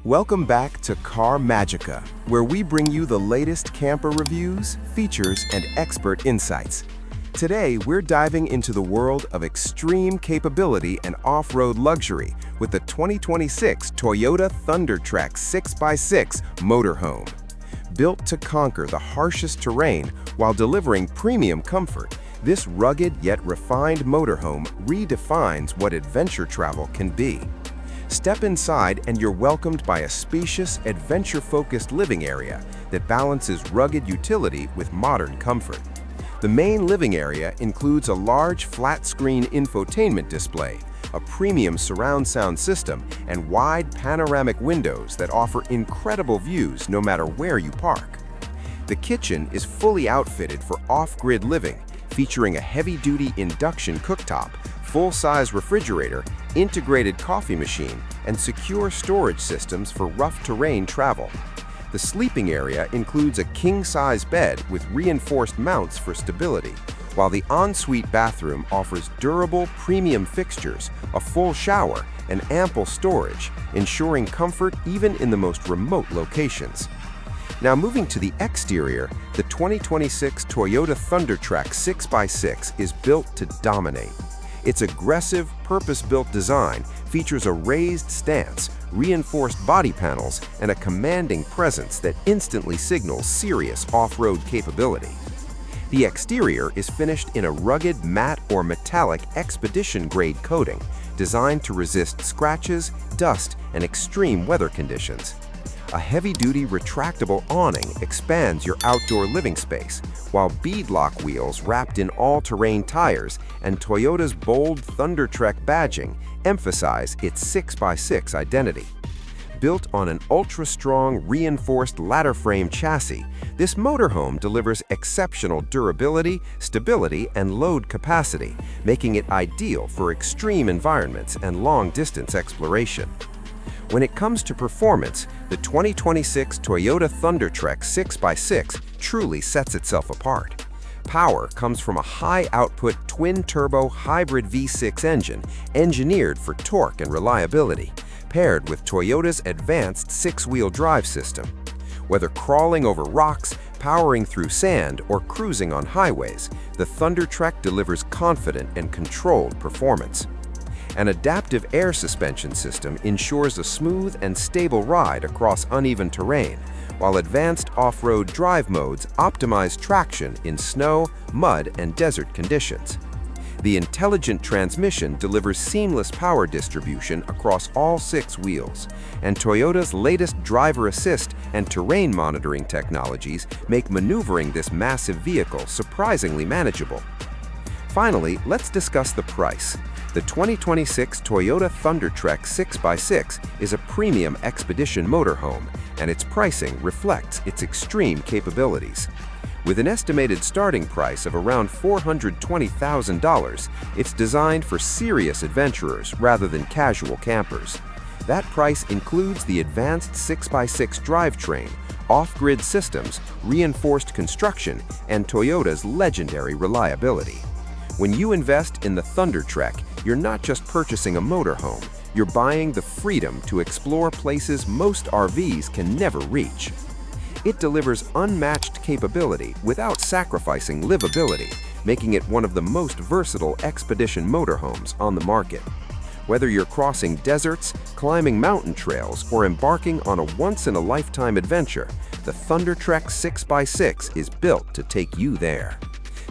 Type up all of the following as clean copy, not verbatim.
Welcome back to Car Magica, where we bring you the latest camper reviews, features, and expert insights. Today, we're diving into the world of extreme capability and off-road luxury with the 2026 Toyota ThunderTrek 6x6 motorhome. Built to conquer the harshest terrain while delivering premium comfort, this rugged yet refined motorhome redefines what adventure travel can be. Step inside and you're welcomed by a spacious, adventure-focused living area that balances rugged utility with modern comfort. The main living area includes a large flat-screen infotainment display, a premium surround sound system, and wide panoramic windows that offer incredible views no matter where you park. The kitchen is fully outfitted for off-grid living, featuring a heavy-duty induction cooktop, full-size refrigerator, integrated coffee machine, and secure storage systems for rough terrain travel. The sleeping area includes a king-size bed with reinforced mounts for stability, while the ensuite bathroom offers durable premium fixtures, a full shower, and ample storage, ensuring comfort even in the most remote locations. Now moving to the exterior, the 2026 Toyota ThunderTrek 6x6 is built to dominate. Its aggressive, purpose-built design features a raised stance, reinforced body panels, and a commanding presence that instantly signals serious off-road capability. The exterior is finished in a rugged matte or metallic expedition-grade coating designed to resist scratches, dust, and extreme weather conditions. A heavy-duty retractable awning expands your outdoor living space, while beadlock wheels wrapped in all-terrain tires and Toyota's bold ThunderTrek badging emphasize its 6x6 identity. Built on an ultra-strong reinforced ladder frame chassis, this motorhome delivers exceptional durability, stability, and load capacity, making it ideal for extreme environments and long-distance exploration. When it comes to performance, the 2026 Toyota ThunderTrek 6x6 truly sets itself apart. Power comes from a high-output twin-turbo hybrid V6 engine engineered for torque and reliability, paired with Toyota's advanced six-wheel drive system. Whether crawling over rocks, powering through sand, or cruising on highways, the ThunderTrek delivers confident and controlled performance. An adaptive air suspension system ensures a smooth and stable ride across uneven terrain, while advanced off-road drive modes optimize traction in snow, mud, and desert conditions. The intelligent transmission delivers seamless power distribution across all six wheels, and Toyota's latest driver assist and terrain monitoring technologies make maneuvering this massive vehicle surprisingly manageable. Finally, let's discuss the price. The 2026 Toyota ThunderTrek 6x6 is a premium expedition motorhome, and its pricing reflects its extreme capabilities. With an estimated starting price of around $420,000, it's designed for serious adventurers rather than casual campers. That price includes the advanced 6x6 drivetrain, off-grid systems, reinforced construction, and Toyota's legendary reliability. When you invest in the ThunderTrek, you're not just purchasing a motorhome, you're buying the freedom to explore places most RVs can never reach. It delivers unmatched capability without sacrificing livability, making it one of the most versatile expedition motorhomes on the market. Whether you're crossing deserts, climbing mountain trails, or embarking on a once-in-a-lifetime adventure, the ThunderTrek 6x6 is built to take you there.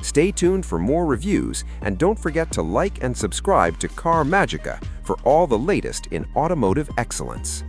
Stay tuned for more reviews, and don't forget to like and subscribe to Car Magica for all the latest in automotive excellence.